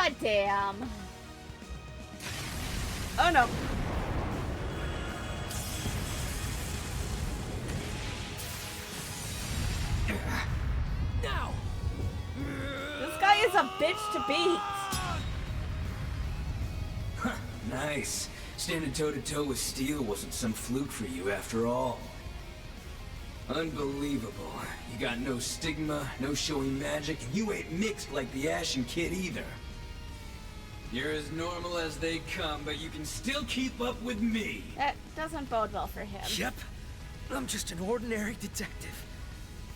God damn. Oh no. Now. This guy is a bitch to beat. Nice. Standing toe-to-toe with steel wasn't some fluke for you after all. Unbelievable. You got no stigma, no showy magic, and you ain't mixed like the Ashen Kid either. You're as normal as they come, but you can still keep up with me. That doesn't bode well for him. Yep. I'm just an ordinary detective.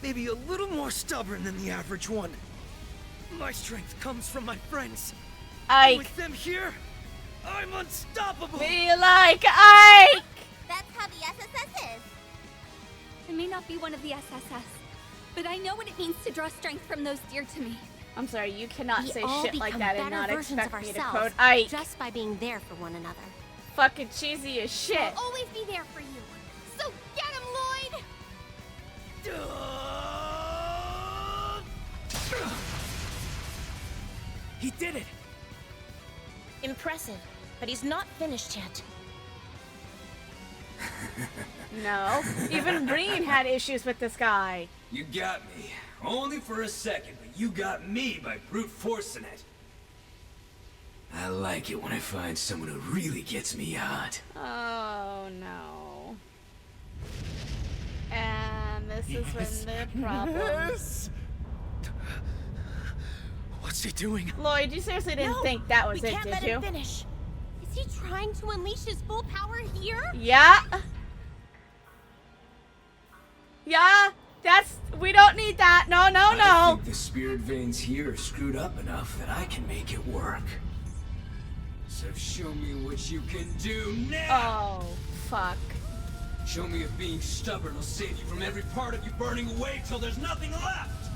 Maybe a little more stubborn than the average one. My strength comes from my friends. Ike. With them here, I'm unstoppable. Be like Ike! That's how the SSS is. I may not be one of the SSS, but I know what it means to draw strength from those dear to me. I'm sorry, you cannot We say all shit like that and become not better versions expect of me to ourselves quote Ike. just by being there for one another. Fucking cheesy as shit. I'll always be there for you. So get him, Lloyd! He did it. Impressive, but he's not finished yet. No. Even Breen had issues with this guy. You got me. Only for a second, but you got me by brute forcing it. I like it when I find someone who really gets me hot. Oh no. And this is when the problem. Yes. What's he doing? Lloyd, you seriously didn't think that was we it, can't did let you? him finish. Is he trying to unleash his full power here? Yeah. Yeah. We don't need that. No, no, I no. think the spirit veins here are screwed up enough that I can make it work. So show me what you can do now! Oh, fuck. Show me if being stubborn will save you from every part of you burning away till there's nothing left!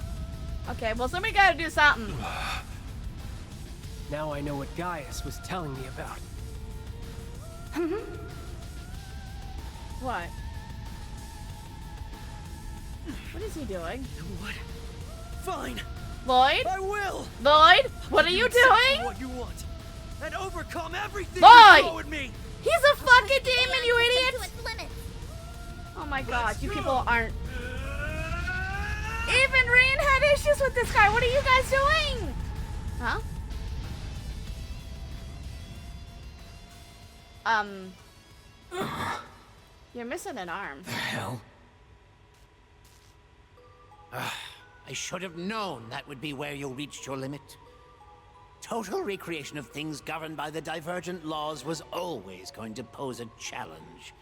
Okay, well, somebody gotta do something. Now I know what Gaius was telling me about. What? What is he doing? You know what? Fine. Lloyd? I will. Lloyd? What are you doing? What you want, and overcome everything Lloyd! you throw at me. He's a fucking demon, you To idiot! its limits. Oh my god, you people go. aren't. Even Reen had issues with this guy. What are you guys doing? Huh? You're missing an arm. The hell? I should have known that would be where you reached your limit. Total recreation of things governed by the divergent laws was always going to pose a challenge.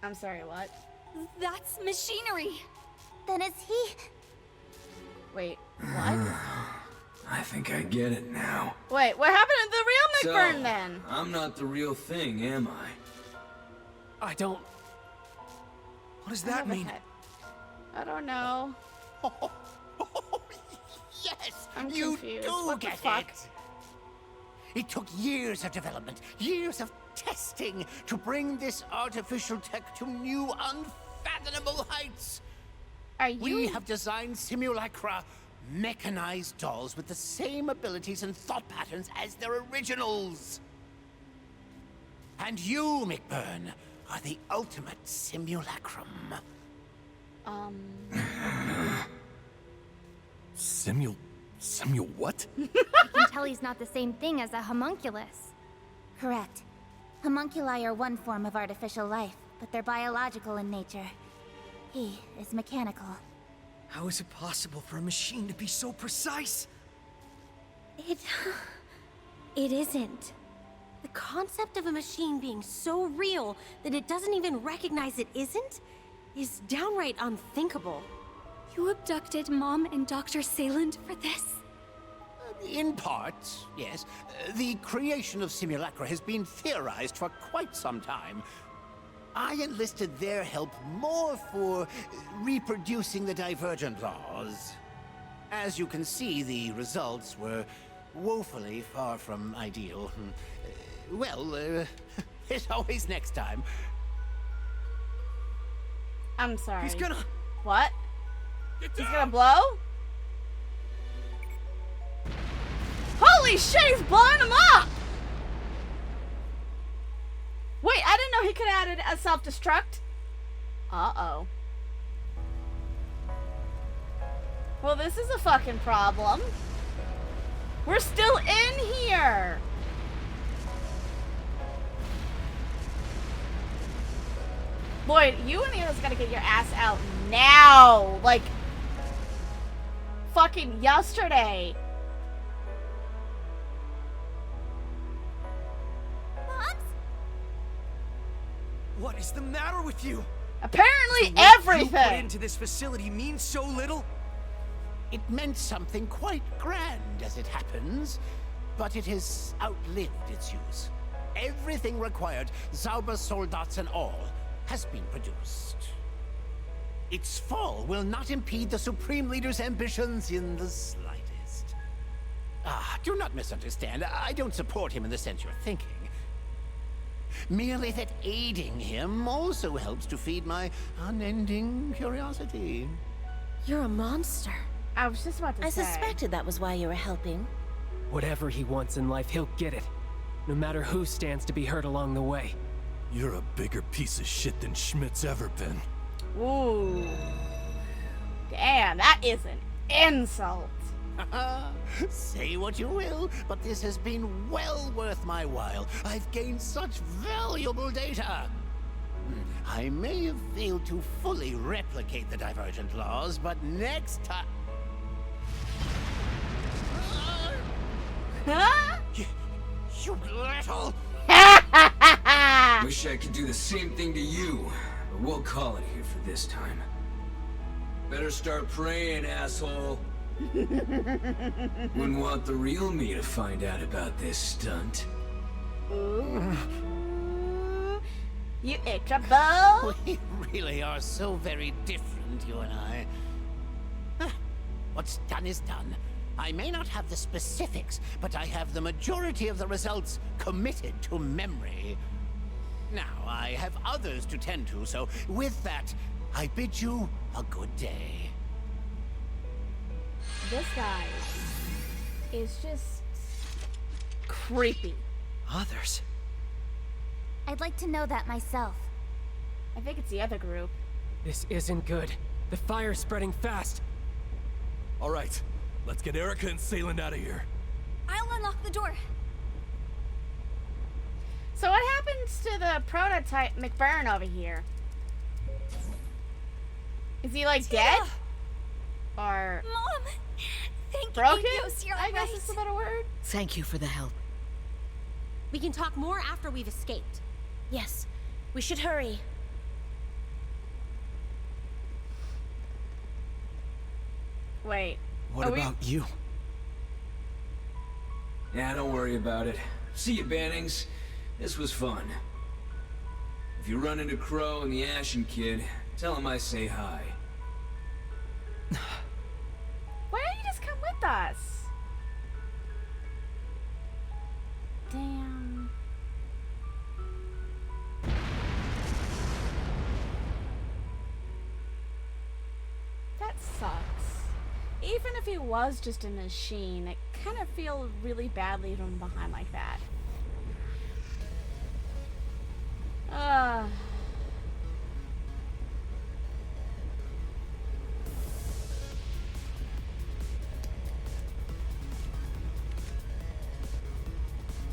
I'm sorry, what? That's machinery. Then is he? Wait, what? I think I get it now. Wait, what happened to the real McBurn So, then? I'm not the real thing, am I? I don't. What does I that have a mean? head. I don't know. Yes, I'm you confused. do What the get fuck? it. It took years of development, years of testing to bring this artificial tech to new, unfathomable heights. Are you? We have designed simulacra, mechanized dolls with the same abilities and thought patterns as their originals. And you, McBurn, are the ultimate simulacrum. Simul what? I can tell he's not the same thing as a homunculus. Correct. Homunculi are one form of artificial life, but they're biological in nature. He is mechanical. How is it possible for a machine to be so precise? It isn't. The concept of a machine being so real that it doesn't even recognize it isn't is downright unthinkable. You abducted Mom and Dr. Sayland for this? In part, yes. The creation of simulacra has been theorized for quite some time. I enlisted their help more for reproducing the divergent laws. As you can see, the results were woefully far from ideal. Well, there's always next time. I'm sorry. He's gonna. What? He's gonna blow? Holy Holy shit, he's blowing him up! Wait, I didn't know he could have added a self-destruct. Uh-oh. Well, this is a fucking problem. We're still in here! Lloyd, you and Neo's gotta get your ass out now! Like, fucking yesterday. Moms? What is the matter with you? Apparently The work you put everything! into this facility means so little. It meant something quite grand, as it happens, but it has outlived its use. Everything required, Zaubersoldats and all, has been produced. Its fall will not impede the Supreme Leader's ambitions in the slightest. Do not misunderstand. I don't support him in the sense you're thinking. Merely that aiding him also helps to feed my unending curiosity. You're a monster. I was just about to I say. suspected that was why you were helping. Whatever he wants in life, he'll get it. No matter who stands to be hurt along the way. You're a bigger piece of shit than Schmidt's ever been. Ooh. Damn, that is an insult. Say what you will, but this has been well worth my while. I've gained such valuable data. I may have failed to fully replicate the divergent laws, but next time... Huh? You little... Wish I could do the same thing to you, but we'll call it here for this time. Better start praying, asshole. Wouldn't want the real me to find out about this stunt. Ooh. You in trouble? We really are so very different, you and I. What's done is done. I may not have the specifics, but I have the majority of the results committed to memory. Now, I have others to tend to, so with that, I bid you a good day. This guy is just creepy. Others? I'd like to know that myself. I think it's the other group. This isn't good. The fire's spreading fast. All right, let's get Erica and Sayland out of here. I'll unlock the door. So what happens to the prototype McBurn over here? Is he like dead? Or Mom! Thank broken? you, Yos, you're I guess right. it's a better word. Thank you for the help. We can talk more after we've escaped. Yes, we should hurry. Wait. What are we- about you? Yeah, don't worry about it. See you, Bannings. This was fun. If you run into Crow and the Ashen Kid, tell him I say hi. Why don't you just come with us? Damn. That sucks. Even if he was just a machine, I kind of feel really bad leaving him behind like that.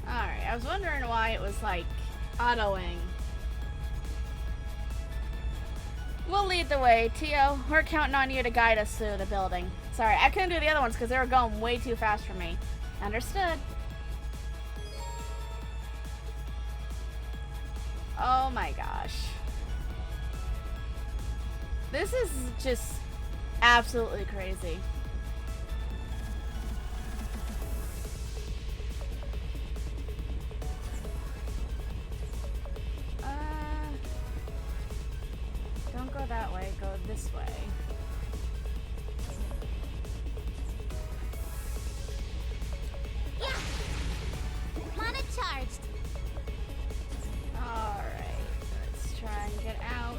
Alright, I was wondering why it was like autoing. We'll lead the way, Tio. We're counting on you to guide us through the building. Sorry, I couldn't do the other ones because they were going way too fast for me. Understood. Oh my gosh. This is just absolutely crazy. Don't go that way, go this way. Yeah! Mana charged. Alright, let's try and get out.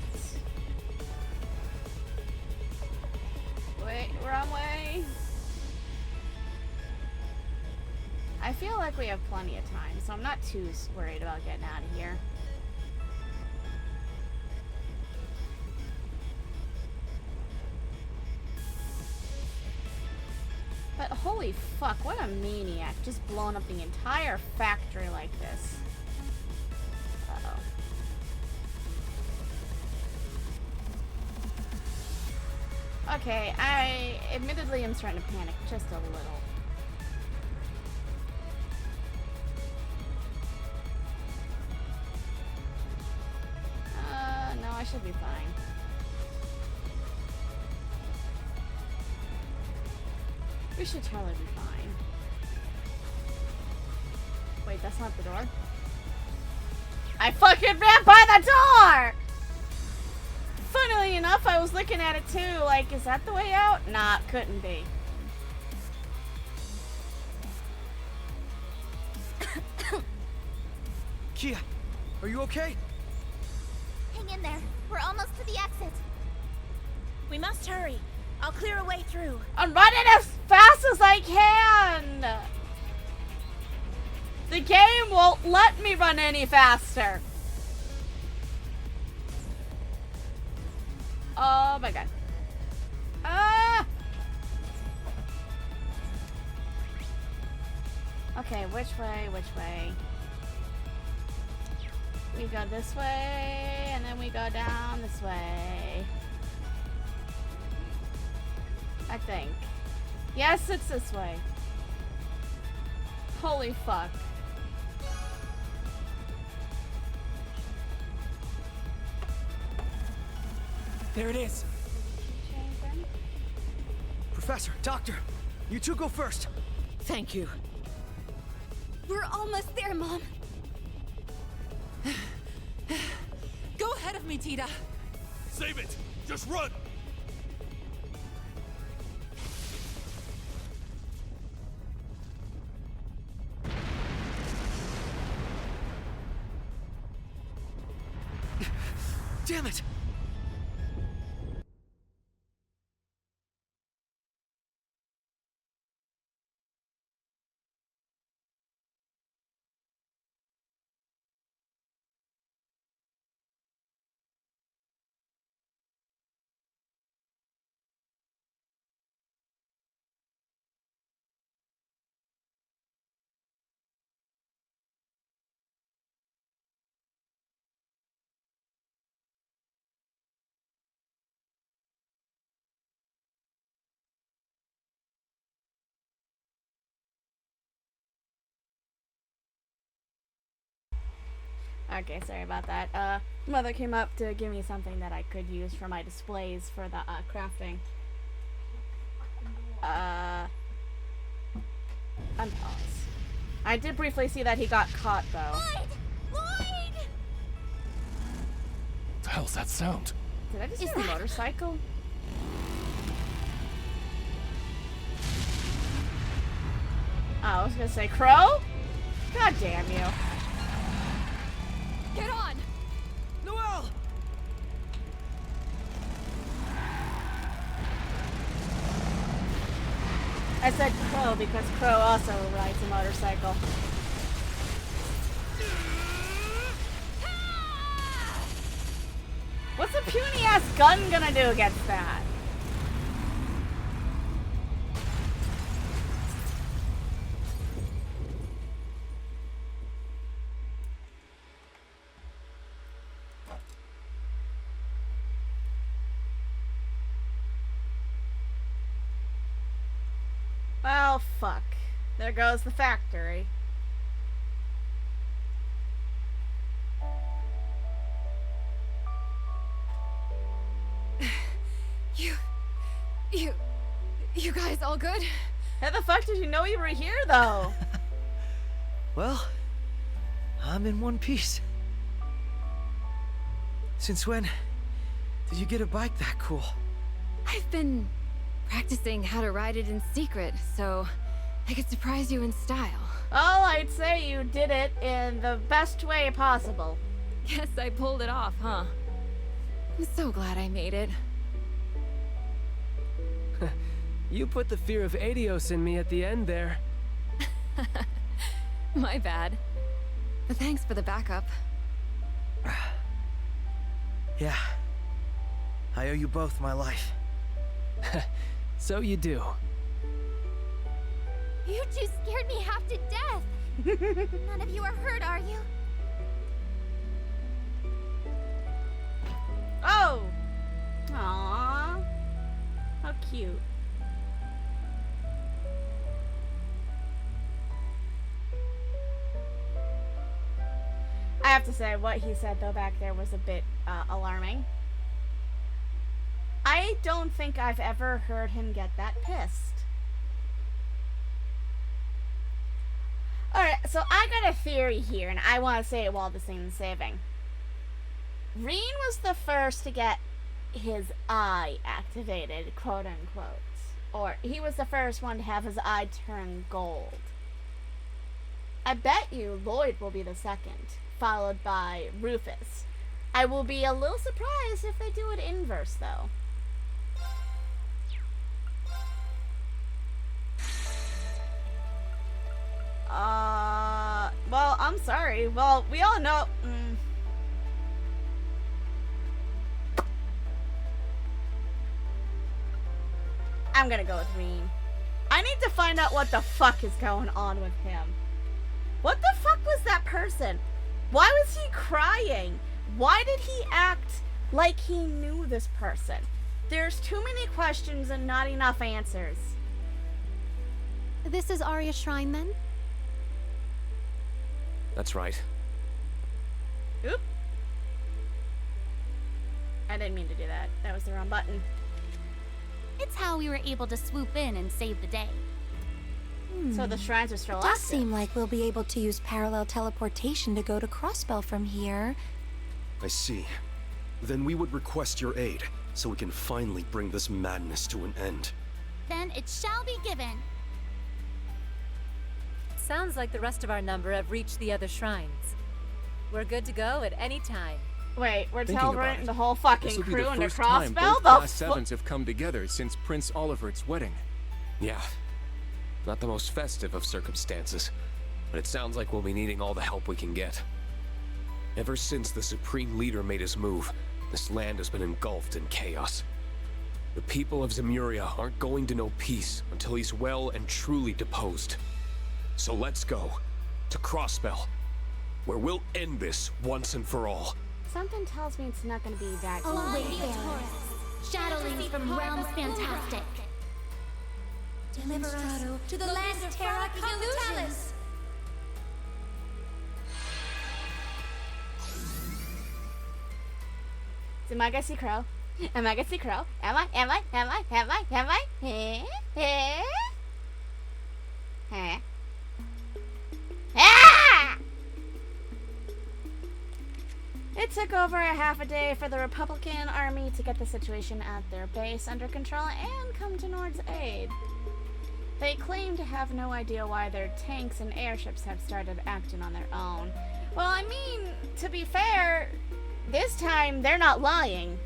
Wait, wrong way. I feel like we have plenty of time, so I'm not too worried about getting out of here. But holy fuck, what a maniac. Just blowing up the entire factory like this. Uh-oh. Okay, I admittedly am starting to panic just a little. No, I should be fine. We should totally be fine. Wait, that's not the door? I fucking ran by the door! Funnily enough, I was looking at it too, like, is that the way out? Nah, couldn't be. Kia, are you okay? Hang in there. We're almost to the exit. We must hurry. I'll clear a way through. I'm running as fast as I can! The game won't let me run any faster. Oh my god. Ah! Okay, which way, which way? We go this way, and then we go down this way. I think. Yes, it's this way. Holy fuck. There it is. Professor, Doctor, you two go first. Thank you. We're almost there, Mom. Go ahead of me, Tita. Save it! Just run! Damn it! Okay, sorry about that. Mother came up to give me something that I could use for my displays for the crafting. Unpause. I did briefly see that he got caught though. Lloyd! The hell's that sound? Did I just hear a motorcycle? Oh, I was gonna say Crow? God damn you. Get on! Noelle! I said Crow because Crow also rides a motorcycle. What's a puny ass gun gonna do against that? Well, fuck. There goes the factory. You guys all good? How the fuck did you know you were here, though? Well, I'm in one piece. Since when did you get a bike that cool? I've been practicing how to ride it in secret, so I could surprise you in style. Oh, I'd say you did it in the best way possible. Guess I pulled it off, huh? I'm so glad I made it. You put the fear of Adios in me at the end there. My bad. But thanks for the backup. Yeah. I owe you both my life. So you do. You two scared me half to death. None of you are hurt, are you? Oh! Aww. How cute. I have to say, what he said though back there was a bit alarming. I don't think I've ever heard him get that pissed. Alright, so I got a theory here, and I want to say it while the scene's saving. Reen was the first to get his eye activated, quote unquote. Or he was the first one to have his eye turn gold. I bet you Llyod will be the second, followed by Rufus. I will be a little surprised if they do it inverse, though. Well, I'm sorry. Well, we all know... I'm gonna go with Reen. I need to find out what the fuck is going on with him. What the fuck was that person? Why was he crying? Why did he act like he knew this person? There's too many questions and not enough answers. This is Arya's shrine, then? That's right. Oop. I didn't mean to do that. That was the wrong button. It's how we were able to swoop in and save the day. So the shrines are still Does active. seem like we'll be able to use parallel teleportation to go to Crossbell from here. I see. Then we would request your aid, so we can finally bring this madness to an end. Then it shall be given. Sounds like the rest of our number have reached the other shrines. We're good to go at any time. Wait, we're Thinking about teleporting it, the whole This fucking will be crew the into first time Crossbell? both Class 7s have come together since Prince Olivert's wedding. Yeah. Not the most festive of circumstances, but it sounds like we'll be needing all the help we can get. Ever since the Supreme Leader made his move, this land has been engulfed in chaos. The people of Zemuria aren't going to know peace until he's well and truly deposed. So let's go to Crossbell, where we'll end this once and for all. Something tells me it's not going to be that Oh, easy. Wayfarers, shadowlings from realms fantastic. Deliver us to the land of Terra Illusions. Am I gonna see Crow? Am I gonna see Crow? Am I? Ah! It took over a half a day for the Republican army to get the situation at their base under control and come to Nord's aid. They claim to have no idea why their tanks and airships have started acting on their own. Well, I mean, to be fair, this time they're not lying.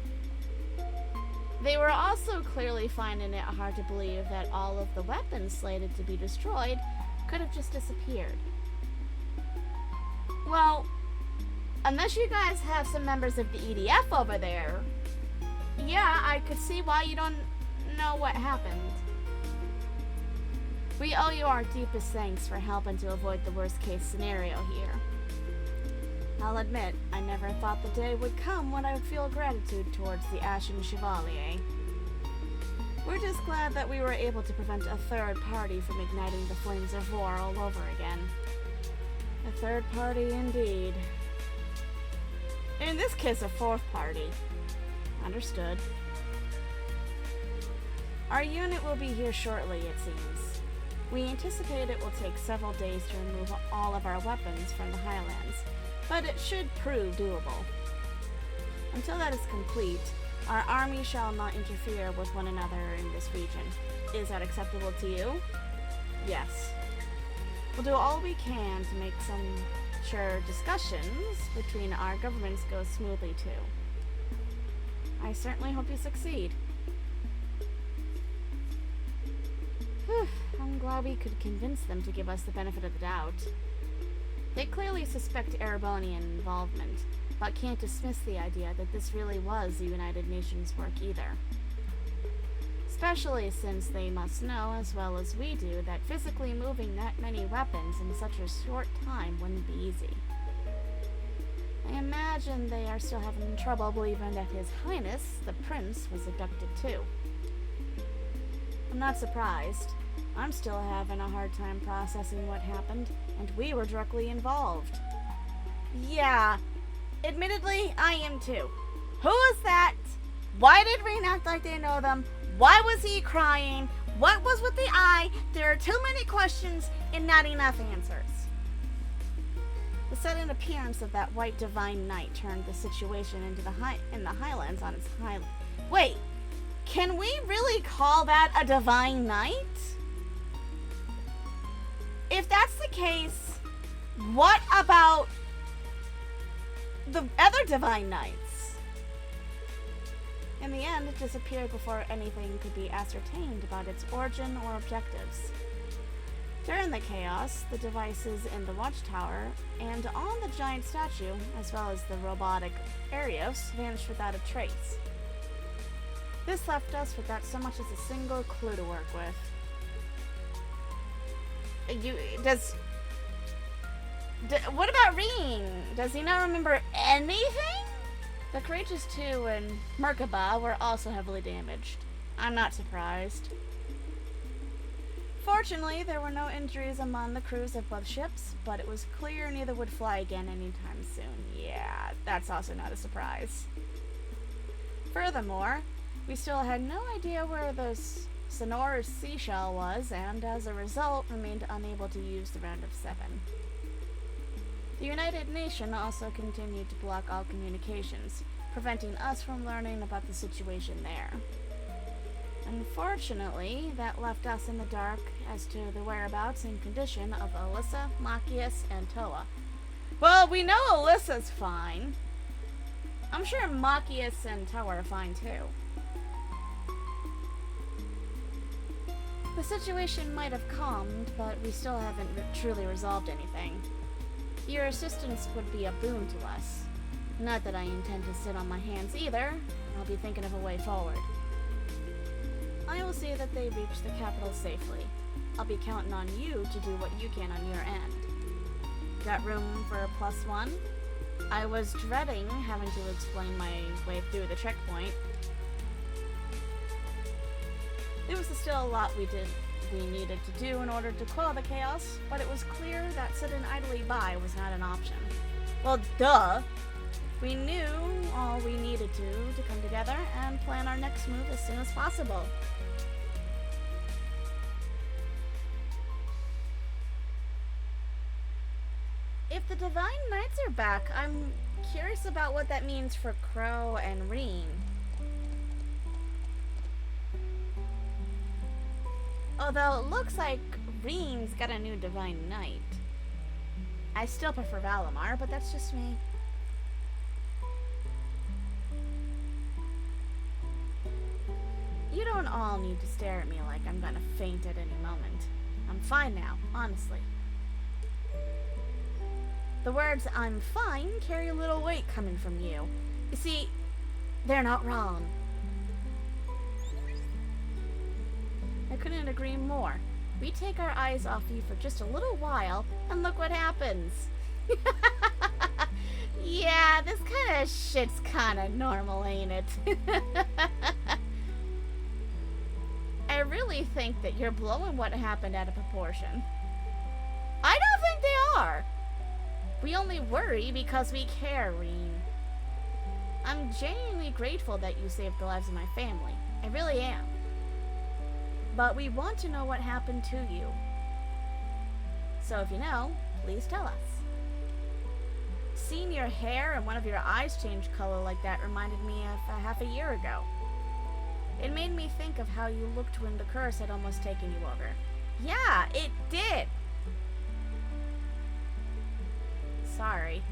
They were also clearly finding it hard to believe that all of the weapons slated to be destroyed could have just disappeared. Well, unless you guys have some members of the EDF over there, yeah, I could see why you don't know what happened. We owe you our deepest thanks for helping to avoid the worst case scenario here. I'll admit, I never thought the day would come when I would feel gratitude towards the Ashen Chevalier. We're just glad that we were able to prevent a third party from igniting the flames of war all over again. A third party indeed. In this case, a fourth party. Understood. Our unit will be here shortly, it seems. We anticipate it will take several days to remove all of our weapons from the Highlands, but it should prove doable. Until that is complete, our army shall not interfere with one another in this region. Is that acceptable to you? Yes. We'll do all we can to make some sure discussions between our governments go smoothly too. I certainly hope you succeed. Whew, I'm glad we could convince them to give us the benefit of the doubt. They clearly suspect Erebonian involvement, but can't dismiss the idea that this really was the United Nations work either. Especially since they must know, as well as we do, that physically moving that many weapons in such a short time wouldn't be easy. I imagine they are still having trouble believing that His Highness, the Prince, was abducted too. I'm not surprised. I'm still having a hard time processing what happened, and we were directly involved. Yeah, admittedly, I am too. Who is that? Why did Rean act like they know them? Why was he crying? What was with the eye? There are too many questions and not enough answers. The sudden appearance of that white divine knight turned the situation in the Highlands on its highland. Wait, can we really call that a divine knight? If that's the case, what about the other divine knights? In the end, it disappeared before anything could be ascertained about its origin or objectives. During the chaos, the devices in the watchtower and on the giant statue, as well as the robotic Arios, vanished without a trace. This left us without so much as a single clue to work with. What about Rean? Does he not remember anything? The Courageous 2 and Merkaba were also heavily damaged. I'm not surprised. Fortunately, there were no injuries among the crews of both ships, but it was clear neither would fly again anytime soon. Yeah, that's also not a surprise. Furthermore, we still had no idea where this sonorous seashell was, and as a result, remained unable to use the Round of 7. The United Nations also continued to block all communications, preventing us from learning about the situation there. Unfortunately, that left us in the dark as to the whereabouts and condition of Alyssa, Machias, and Toa. Well, we know Alyssa's fine. I'm sure Machias and Toa are fine too. The situation might have calmed, but we still haven't truly resolved anything. Your assistance would be a boon to us. Not that I intend to sit on my hands either. I'll be thinking of a way forward. I will see that they reach the capital safely. I'll be counting on you to do what you can on your end. Got room for a +1? I was dreading having to explain my way through the checkpoint. There was still a lot we needed to do in order to quell the chaos, but it was clear that sitting idly by was not an option. Well, duh! We knew all we needed to come together and plan our next move as soon as possible. If the Divine Knights are back, I'm curious about what that means for Crow and Rean. Although it looks like Rean's got a new Divine Knight. I still prefer Valimar, but that's just me. You don't all need to stare at me like I'm gonna faint at any moment. I'm fine now, honestly. The words "I'm fine" carry a little weight coming from you. You see, they're not wrong. I couldn't agree more. We take our eyes off you for just a little while, and look what happens. Yeah, this kind of shit's kind of normal, ain't it? I really think that you're blowing what happened out of proportion. I don't think they are. We only worry because we care, Rean. I'm genuinely grateful that you saved the lives of my family. I really am. But we want to know what happened to you. So if you know, please tell us. Seeing your hair and one of your eyes change color like that reminded me of half a year ago. It made me think of how you looked when the curse had almost taken you over. Yeah, it did! Sorry.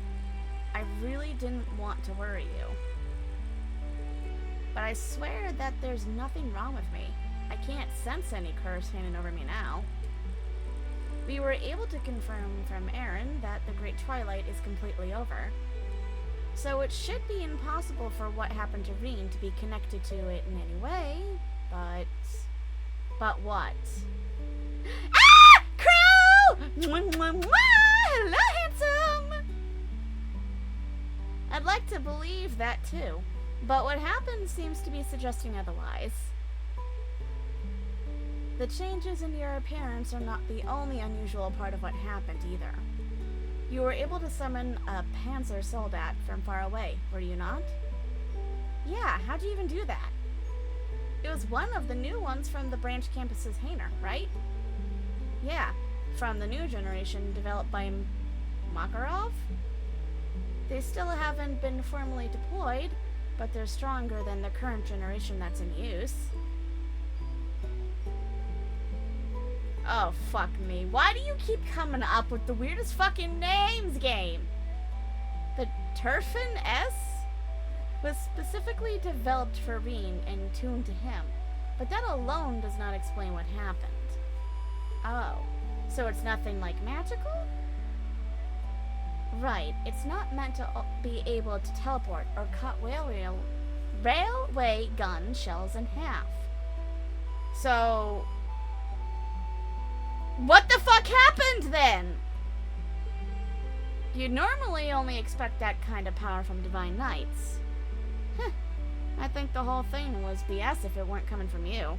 I really didn't want to worry you. But I swear that there's nothing wrong with me. I can't sense any curse hanging over me now. We were able to confirm from Aaron that the Great Twilight is completely over. So it should be impossible for what happened to Reen to be connected to it in any way, but... But what? Ah! Crow! Mwah, mwah, mwah! Hello, handsome! I'd like to believe that too, but what happened seems to be suggesting otherwise. The changes in your appearance are not the only unusual part of what happened either. You were able to summon a Panzer Soldat from far away, were you not? Yeah, how'd you even do that? It was one of the new ones from the branch campus's hangar, right? Yeah, from the new generation developed by Makarov? They still haven't been formally deployed, but they're stronger than the current generation that's in use. Oh, fuck me. Why do you keep coming up with the weirdest fucking names, game? The Turfin S was specifically developed for Reen and tuned to him, but that alone does not explain what happened. Oh, so it's nothing like magical? Right, it's not meant to be able to teleport or cut railway gun shells in half. So... what the fuck happened then? You'd normally only expect that kind of power from Divine Knights. Huh. I think the whole thing was BS if it weren't coming from you.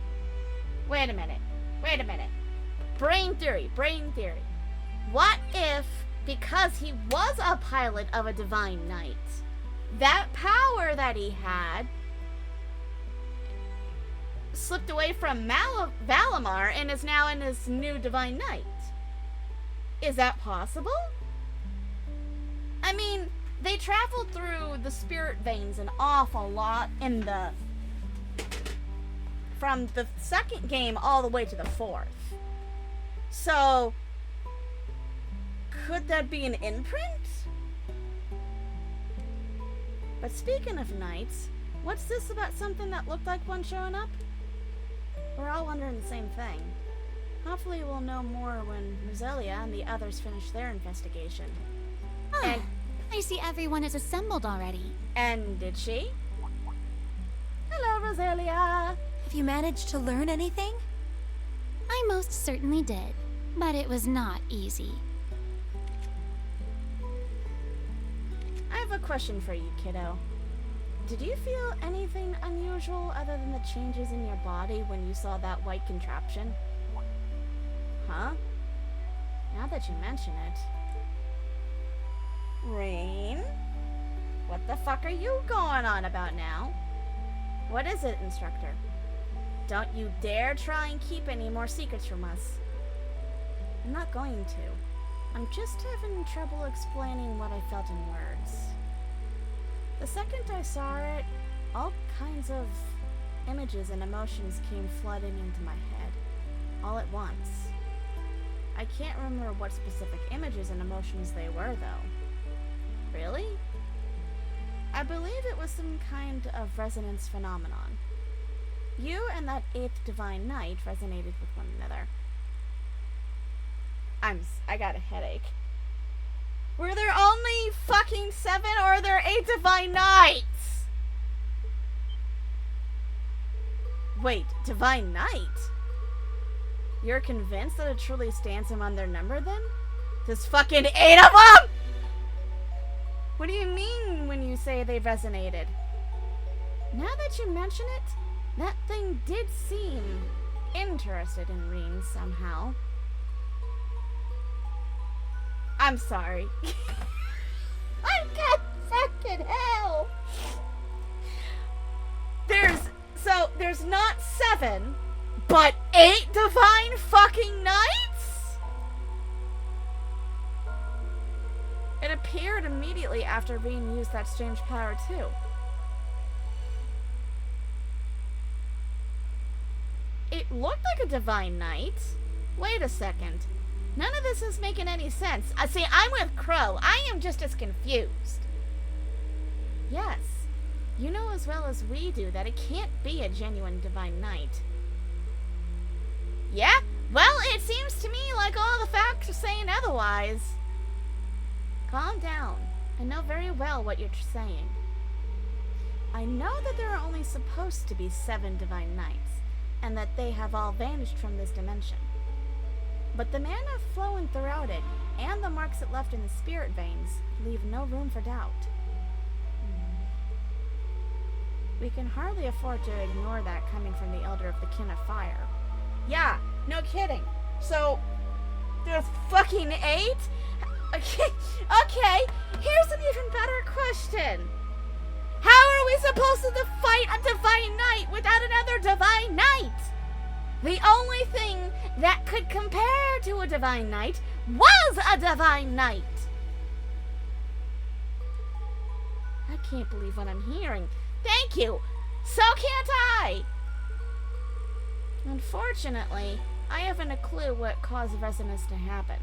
Wait a minute. Brain theory. What if, because he was a pilot of a Divine Knight, that power that he had slipped away from Valimar and is now in his new Divine Knight? Is that possible? I mean, they traveled through the spirit veins an awful lot in the... from the second game all the way to the fourth. So, could that be an imprint? But speaking of knights, what's this about something that looked like one showing up? We're all wondering the same thing. Hopefully we'll know more when Roselia and the others finish their investigation. Oh, and I see everyone is assembled already. And did she? Hello, Roselia! Have you managed to learn anything? I most certainly did, but it was not easy. I have a question for you, kiddo. Did you feel anything unusual other than the changes in your body when you saw that white contraption? Huh? Now that you mention it. Rain? What the fuck are you going on about now? What is it, instructor? Don't you dare try and keep any more secrets from us. I'm not going to. I'm just having trouble explaining what I felt in words. The second I saw it, all kinds of images and emotions came flooding into my head, all at once. I can't remember what specific images and emotions they were, though. Really? I believe it was some kind of resonance phenomenon. You and that 8th Divine Knight resonated with one another. I got a headache. Were there only fucking 7 or are there 8 Divine Knights? Wait, Divine Knight? You're convinced that it truly stands among their number then? There's fucking 8 of them?! What do you mean when you say they resonated? Now that you mention it, that thing did seem interested in Reen somehow. I'm sorry. I got fucking hell. There's not 7, but 8 Divine fucking Knights? It appeared immediately after Reen used that strange power too. It looked like a Divine Knight. Wait a second. None of this is making any sense. See, I'm with Crow. I am just as confused. Yes, you know as well as we do that it can't be a genuine Divine Knight. Yeah? Well, it seems to me like all the facts are saying otherwise. Calm down. I know very well what you're saying. I know that there are only supposed to be 7 Divine Knights, and that they have all vanished from this dimension. But the mana flowing throughout it, and the marks it left in the spirit veins, leave no room for doubt. We can hardly afford to ignore that coming from the Elder of the Kin of Fire. Yeah, no kidding. So, there's fucking 8? Okay, here's an even better question. How are we supposed to fight a Divine Knight without another Divine Knight? The only thing that could compare to a Divine Knight was a Divine Knight. I can't believe what I'm hearing. Thank you. So can't I. Unfortunately, I haven't a clue what caused resonance to happen.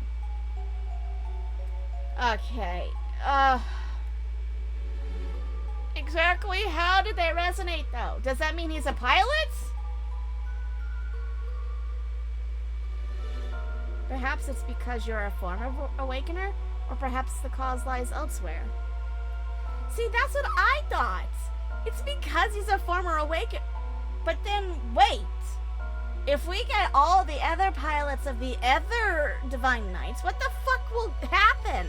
Okay. Exactly how did they resonate, though? Does that mean he's a pilot? Perhaps it's because you're a former awakener, or perhaps the cause lies elsewhere. See, that's what I thought. It's because he's a former awakener. But then, wait. If we get all the other pilots of the other Divine Knights, what the fuck will happen?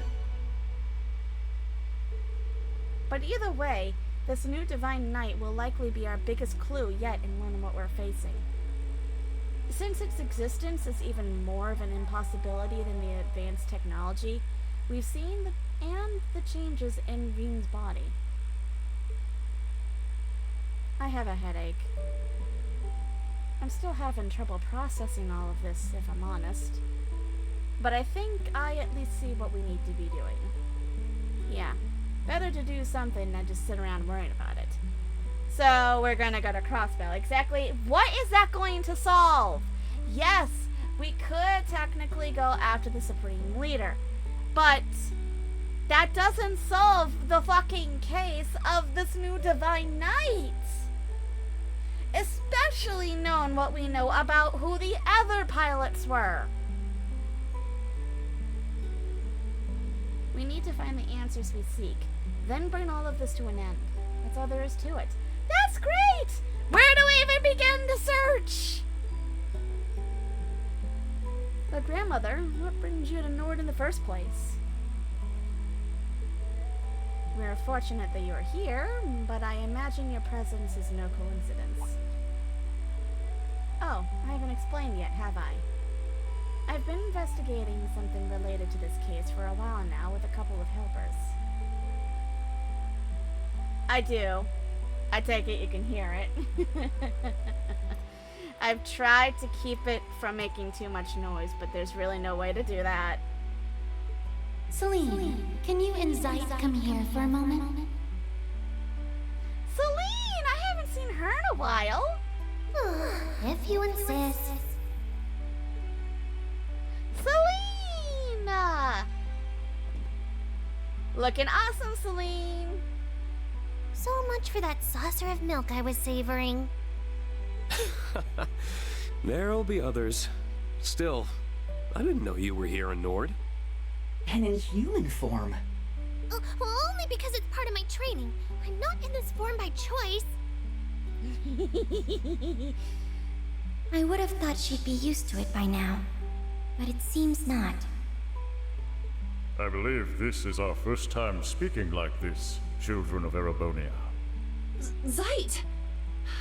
But either way, this new Divine Knight will likely be our biggest clue yet in learning what we're facing. Since its existence is even more of an impossibility than the advanced technology, we've seen the changes in Rean's body. I have a headache. I'm still having trouble processing all of this, if I'm honest. But I think I at least see what we need to be doing. Yeah, better to do something than just sit around worrying about it. So we're gonna go to Crossbow. Exactly what is that going to solve? Yes, we could technically go after the Supreme Leader, but that doesn't solve the fucking case of this new Divine Knight. Especially knowing what we know about who the other pilots were. We need to find the answers we seek, then bring all of this to an end. That's all there is to it. That's great! Where do we even begin to search? But grandmother, what brings you to Nord in the first place? We're fortunate that you're here, but I imagine your presence is no coincidence. Oh, I haven't explained yet, have I? I've been investigating something related to this case for a while now with a couple of helpers. I do. I take it you can hear it. I've tried to keep it from making too much noise, but there's really no way to do that. Celine, can you and Zeit come here for a moment? Celine! I haven't seen her in a while. If you insist. Celine! Looking awesome, Celine. So much for that saucer of milk I was savoring. There'll be others. Still, I didn't know you were here in Nord. And in human form. Well, only because it's part of my training. I'm not in this form by choice. I would have thought she'd be used to it by now, but it seems not. I believe this is our first time speaking like this, children of Erebonia. Zeit!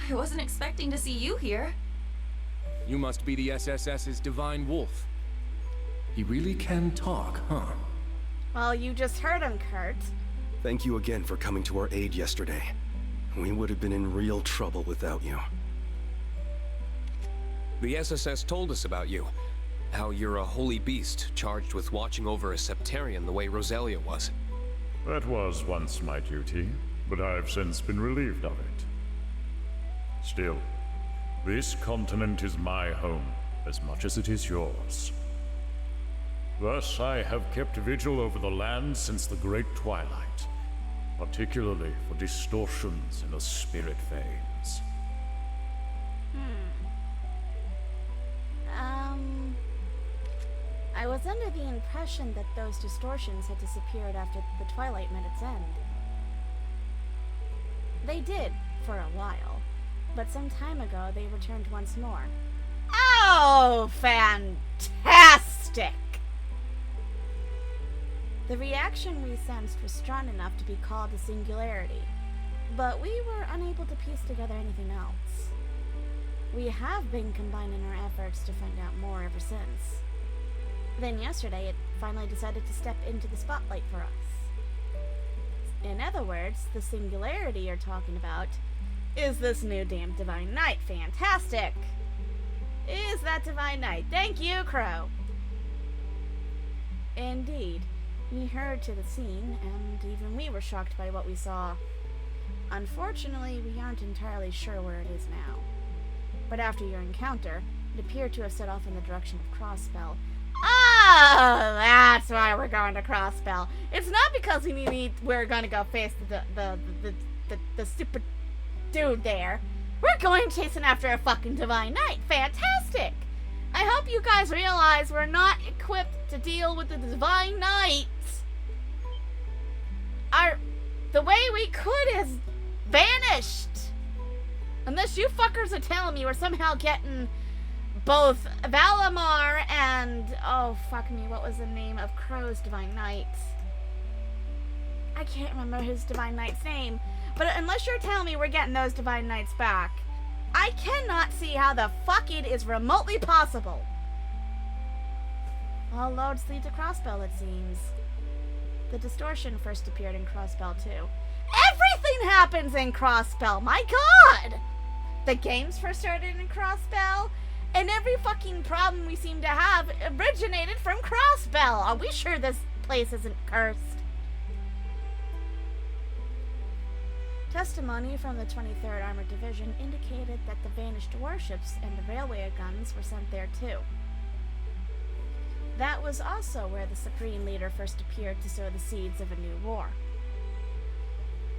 I wasn't expecting to see you here. You must be the SSS's Divine Wolf. He really can talk, huh? Well, you just heard him, Kurt. Thank you again for coming to our aid yesterday. We would have been in real trouble without you. The SSS told us about you. How you're a holy beast charged with watching over a Septarian the way Rosalia was. That was once my duty, but I've since been relieved of it. Still, this continent is my home, as much as it is yours. Thus, I have kept vigil over the land since the Great Twilight, particularly for distortions in the spirit veins. was under the impression that those distortions had disappeared after the twilight met its end. They did, for a while, but some time ago they returned once more. Oh, fantastic! The reaction we sensed was strong enough to be called a singularity, but we were unable to piece together anything else. We have been combining our efforts to find out more ever since. Then yesterday, it finally decided to step into the spotlight for us. In other words, the singularity you're talking about is this new damn Divine Knight. Fantastic! Is that Divine Knight? Thank you, Crow! Indeed. We hurried to the scene, and even we were shocked by what we saw. Unfortunately, we aren't entirely sure where it is now. But after your encounter, it appeared to have set off in the direction of Crossbell. Oh, that's why we're going to Crossbell. It's not because we're going to go face the stupid dude there. We're going chasing after a fucking Divine Knight. Fantastic! I hope you guys realize we're not equipped to deal with the Divine Knights. The way we could is vanished. Unless you fuckers are telling me we're somehow getting both Valamar and, oh fuck me, what was the name of Crow's Divine Knight? I can't remember his Divine Knight's name. But unless you're telling me we're getting those Divine Knights back, I cannot see how the fuck it is remotely possible. All roads lead to Crossbell, it seems. The distortion first appeared in Crossbell too. Everything happens in Crossbell, my god! The games first started in Crossbell, and every fucking problem we seem to have originated from Crossbell. Are we sure this place isn't cursed? Testimony from the 23rd Armored Division indicated that the vanished warships and the railway guns were sent there too. That was also where the Supreme Leader first appeared to sow the seeds of a new war.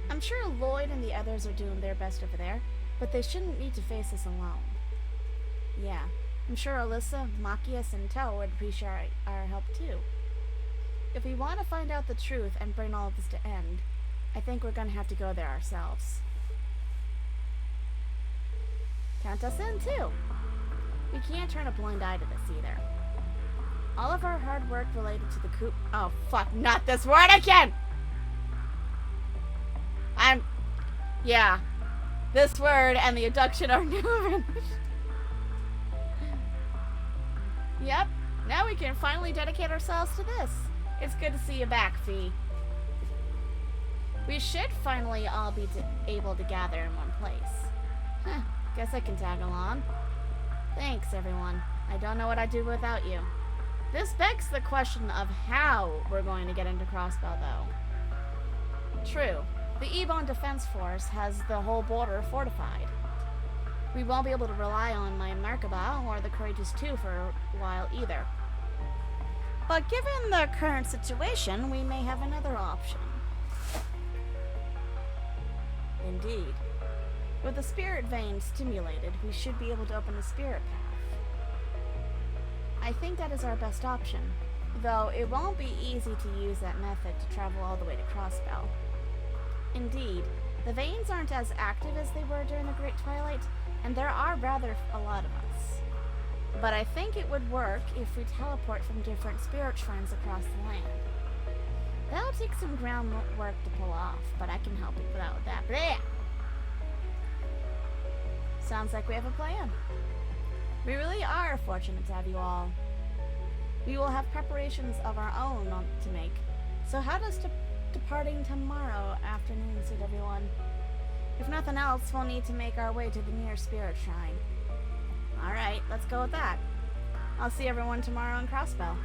I'm sure Llyod and the others are doing their best over there, but they shouldn't need to face this alone. Yeah, I'm sure Alyssa, Machias, and Toe would appreciate our help too. If we want to find out the truth and bring all of this to end, I think we're gonna have to go there ourselves. Count us in too. We can't turn a blind eye to this either. All of our hard work related to the coup— oh fuck, not this word again! Yeah. This word and the abduction are new. Yep, now we can finally dedicate ourselves to this. It's good to see you back, Fee. We should finally all be able to gather in one place. Guess I can tag along. Thanks, everyone. I don't know what I'd do without you. This begs the question of how we're going to get into Crossbell, though. True. The Ebon Defense Force has the whole border fortified. We won't be able to rely on my Merkaba or the Courageous 2 for a while either. But given the current situation, we may have another option. Indeed. With the spirit vein stimulated, we should be able to open the spirit path. I think that is our best option, though it won't be easy to use that method to travel all the way to Crossbell. Indeed, the veins aren't as active as they were during the Great Twilight, and there are rather a lot of us. But I think it would work if we teleport from different spirit shrines across the land. That'll take some groundwork to pull off, but I can help you out with that. Blech! Sounds like we have a plan. We really are fortunate to have you all. We will have preparations of our own to make, so how does departing tomorrow afternoon suit everyone? If nothing else, we'll need to make our way to the nearest spirit shrine. Alright, let's go with that. I'll see everyone tomorrow in Crossbell.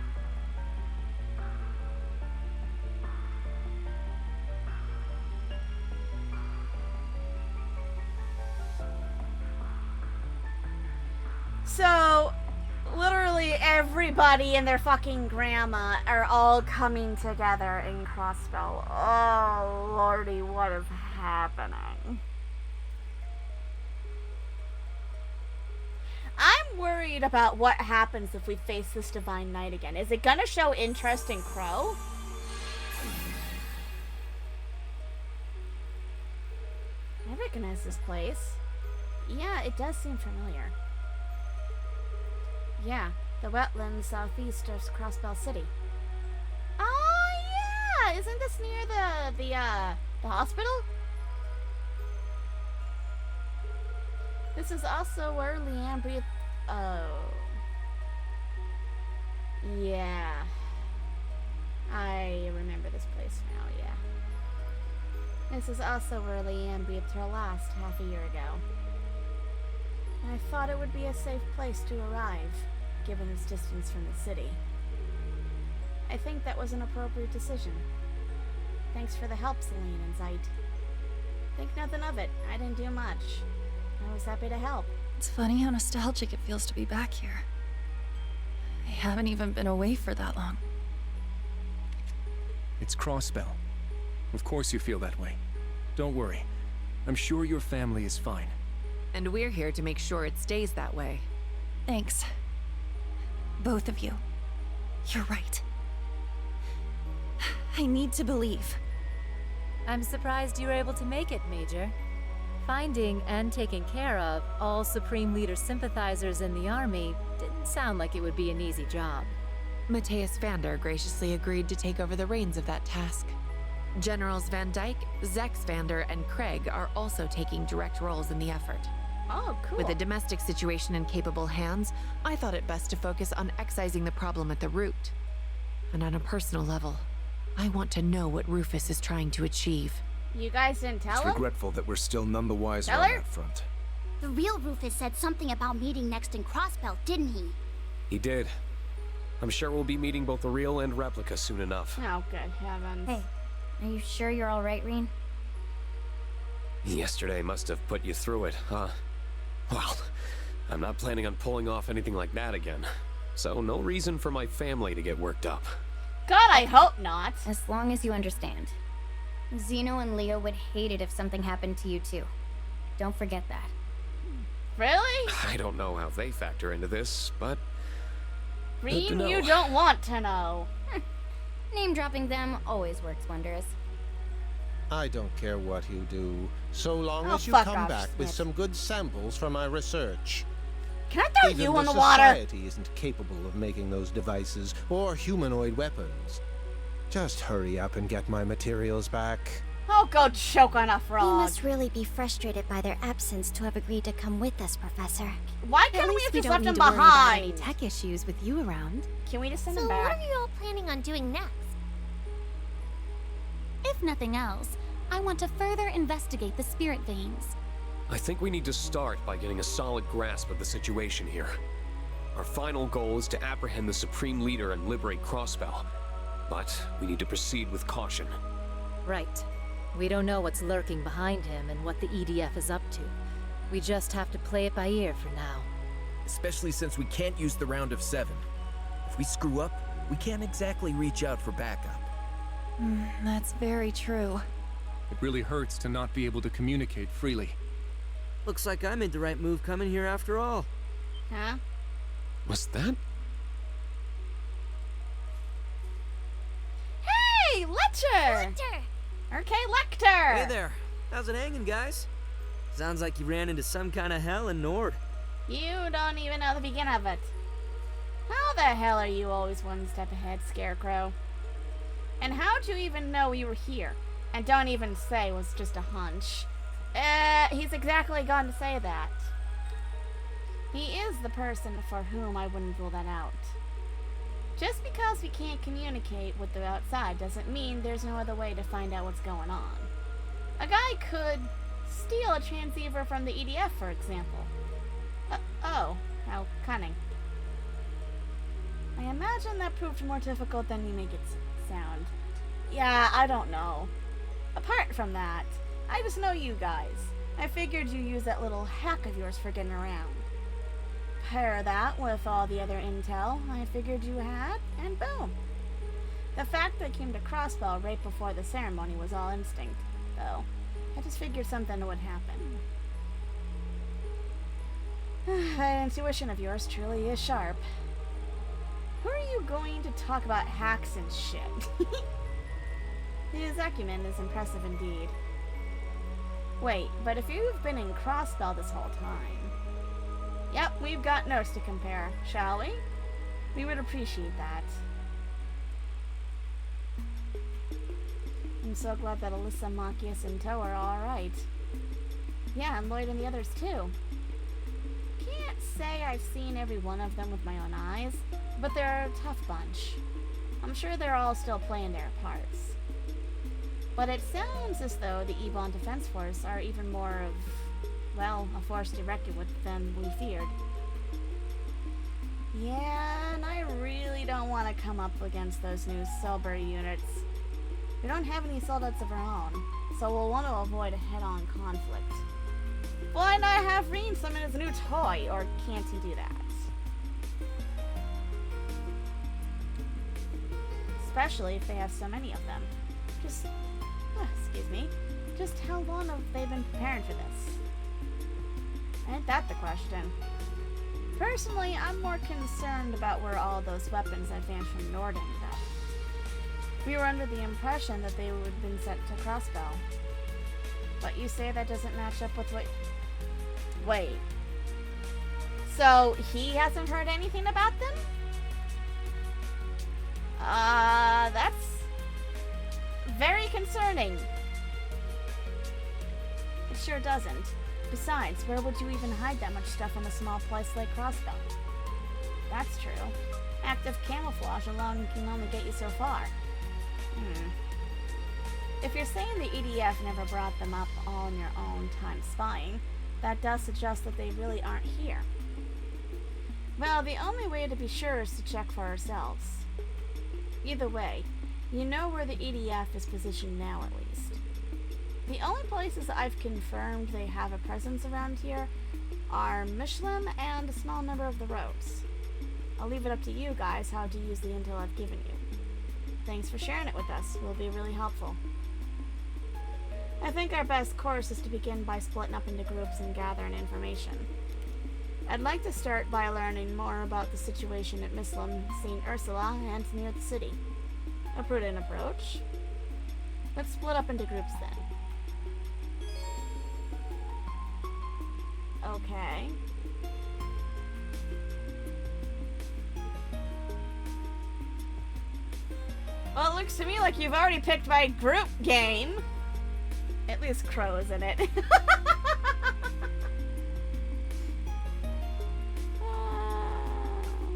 So, literally everybody and their fucking grandma are all coming together in Crossbell. Oh, lordy, what is happening? I'm I'm worried about what happens if we face this Divine Knight again. Is it gonna show interest in Crow? I recognize this place. Yeah, it does seem familiar. Yeah, the wetlands southeast of Crossbell City. Oh yeah! Isn't this near the hospital? This is also where Leanne breathed. Oh. Yeah. I remember this place now, yeah. This is also where Leanne breathed her last half a year ago. I thought it would be a safe place to arrive, given its distance from the city. I think that was an appropriate decision. Thanks for the help, Celine and Zeit. Think nothing of it. I didn't do much. I was happy to help. It's funny how nostalgic it feels to be back here. I haven't even been away for that long. It's Crossbell. Of course you feel that way. Don't worry. I'm sure your family is fine. And we're here to make sure it stays that way. Thanks. Both of you. You're right. I need to believe. I'm surprised you were able to make it, Major. Finding and taking care of all Supreme Leader sympathizers in the army didn't sound like it would be an easy job. Matthias Vander graciously agreed to take over the reins of that task. Generals Van Dyke, Zex Vander, and Craig are also taking direct roles in the effort. Oh, cool. With the domestic situation in capable hands, I thought it best to focus on excising the problem at the root. And on a personal level, I want to know what Rufus is trying to achieve. You guys didn't tell It's him? regretful that we're still none the wiser Tell on her? that front. The real Rufus said something about meeting next in Crossbell, didn't he? He did. I'm sure we'll be meeting both the real and replica soon enough. Oh, good heavens. Hey, are you sure you're all right, Reen? Yesterday must have put you through it, huh? Well, I'm not planning on pulling off anything like that again. So no reason for my family to get worked up. God, I hope not. As long as you understand. Zeno and Leo would hate it if something happened to you too. Don't forget that. Really? I don't know how they factor into this, but... Reen, you don't want to know. Name dropping them always works wonders. I don't care what you do, so long as you fuck come off, back with Smith. some good samples from my research. Can I throw Even you the in the water? society isn't capable of making those devices or humanoid weapons. Just hurry up and get my materials back. Oh, go choke on a frog. You must really be frustrated by their absence to have agreed to come with us, Professor. Why At can't we least have we just don't left need him to worry about any behind? tech issues with you around. Can we just send So him what back? are you all planning on doing next? If nothing else, I want to further investigate the spirit veins. I think we need to start by getting a solid grasp of the situation here. Our final goal is to apprehend the Supreme Leader and liberate Crossbell. But we need to proceed with caution. Right. We don't know what's lurking behind him and what the EDF is up to. We just have to play it by ear for now. Especially since we can't use the round of 7. If we screw up, we can't exactly reach out for backup. That's very true. It really hurts to not be able to communicate freely. Looks like I made the right move coming here after all. Huh? Was that? Hey, Lecter! Okay, Lecter! Hey there. How's it hanging, guys? Sounds like you ran into some kind of hell in Nord. You don't even know the beginning of it. How the hell are you always one step ahead, Scarecrow? And how'd you even know we were here? And don't even say it was just a hunch. He's exactly gone to say that. He is the person for whom I wouldn't rule that out. Just because we can't communicate with the outside doesn't mean there's no other way to find out what's going on. A guy could steal a transceiver from the EDF, for example. Oh, how cunning. I imagine that proved more difficult than you make it sound. Yeah, I don't know. Apart from that, I just know you guys. I figured you use that little hack of yours for getting around. Pair that with all the other intel I figured you had, and boom. The fact that I came to Crossbell right before the ceremony was all instinct, though. I just figured something would happen. That intuition of yours truly is sharp. Who are you going to talk about hacks and shit? His acumen is impressive indeed. Wait, but if you've been in Crossbell this whole time... Yep, we've got notes to compare, shall we? We would appreciate that. I'm so glad that Alyssa, Machias, and Toe are alright. Yeah, and Llyod and the others too. Can't say I've seen every one of them with my own eyes, but they're a tough bunch. I'm sure they're all still playing their parts. But it sounds as though the Ebon Defense Force are even more of, well, a force to reckon with than we feared. Yeah, and I really don't want to come up against those new Selbury units. We don't have any soldiers of our own, so we'll want to avoid a head-on conflict. Why not have Reen summon his new toy, or can't he do that? Especially if they have so many of them. Just how long have they been preparing for this? Ain't that the question? Personally, I'm more concerned about where all those weapons I vanished from Nord ended up. We were under the impression that they would have been sent to Crossbell. But you say that doesn't match up with what... Wait. So, he hasn't heard anything about them? That's... very concerning. It sure doesn't. Besides, where would you even hide that much stuff in a small place like Crossbell? That's true. Active camouflage alone can only get you so far. If you're saying the EDF never brought them up all in your own time spying, that does suggest that they really aren't here. Well, the only way to be sure is to check for ourselves. Either way, you know where the EDF is positioned now, at least. The only places I've confirmed they have a presence around here are Mishlam and a small number of the roads. I'll leave it up to you guys how to use the intel I've given you. Thanks for sharing it with us. It will be really helpful. I think our best course is to begin by splitting up into groups and gathering information. I'd like to start by learning more about the situation at Mishlam, St. Ursula, and near the city. A prudent approach. Let's split up into groups then. Okay. Well, it looks to me like you've already picked my group game. At least Crow is in it.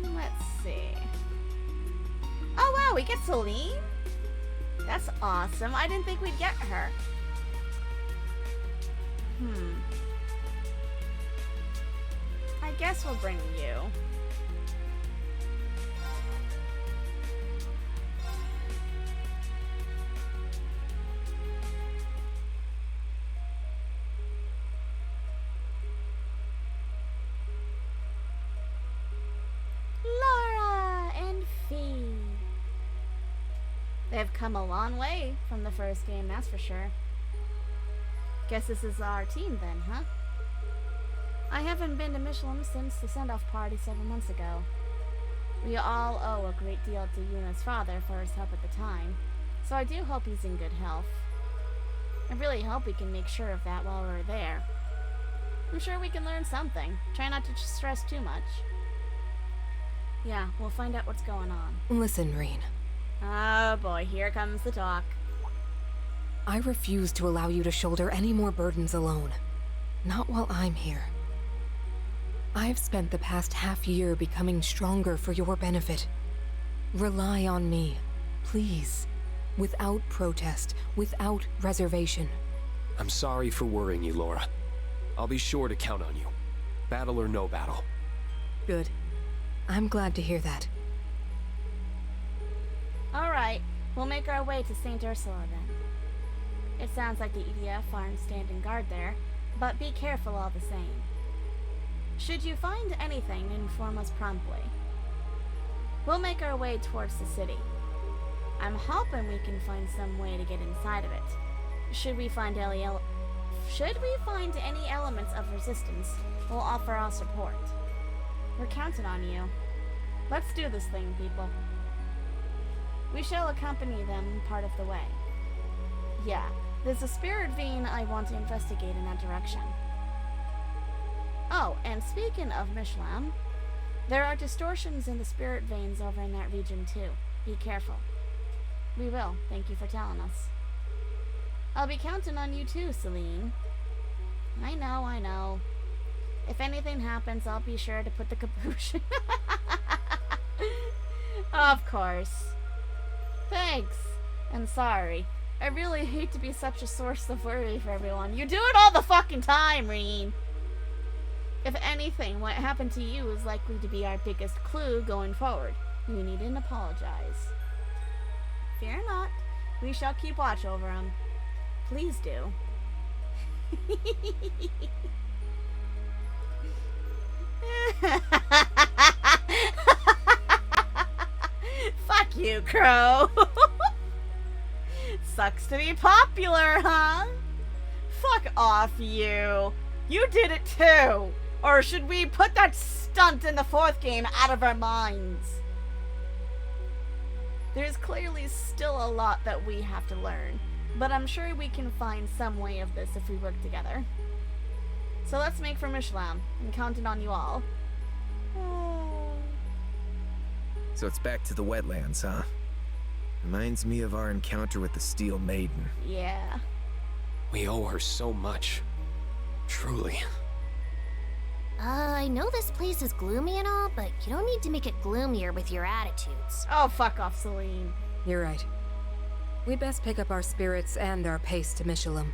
Let's see. Oh wow, we get Celine? That's awesome. I didn't think we'd get her. I guess we'll bring you. Laura and Fee. They've come a long way from the first game, that's for sure. Guess this is our team then, huh? I haven't been to Mishlam since the send-off party 7 months ago. We all owe a great deal to Yuna's father for his help at the time, so I do hope he's in good health. I really hope we can make sure of that while we're there. I'm sure we can learn something. Try not to stress too much. Yeah, we'll find out what's going on. Listen, Reen. Oh boy, here comes the talk. I refuse to allow you to shoulder any more burdens alone. Not while I'm here. I've spent the past half year becoming stronger for your benefit. Rely on me, please. Without protest, without reservation. I'm sorry for worrying you, Laura. I'll be sure to count on you. Battle or no battle. Good. I'm glad to hear that. Alright, we'll make our way to St. Ursula then. It sounds like the EDF aren't standing guard there, but be careful all the same. Should you find anything, inform us promptly. We'll make our way towards the city. I'm hoping we can find some way to get inside of it. Should we find should we find any elements of resistance, we'll offer our support. We're counting on you. Let's do this thing, people. We shall accompany them part of the way. Yeah, there's a spirit vein I want to investigate in that direction. Oh, and speaking of Mishlam, there are distortions in the spirit veins over in that region too. Be careful. We will. Thank you for telling us. I'll be counting on you too, Celine. I know. If anything happens, I'll be sure to put the caboose. Of course. Thanks. And sorry. I really hate to be such a source of worry for everyone. You do it all the fucking time, Reen. If anything, what happened to you is likely to be our biggest clue going forward. You needn't apologize. Fear not. We shall keep watch over him. Please do. Fuck you, Crow. Sucks to be popular, huh? Fuck off, you. You did it too. Or should we put that stunt in the 4th game out of our minds? There's clearly still a lot that we have to learn, but I'm sure we can find some way of this if we work together. So let's make for Mishlam. I'm counting on you all. So it's back to the wetlands, huh? Reminds me of our encounter with the Steel Maiden. Yeah. We owe her so much. Truly. I know this place is gloomy and all, but you don't need to make it gloomier with your attitudes. Oh, fuck off, Celine. You're right. We'd best pick up our spirits and our pace to Mishlam.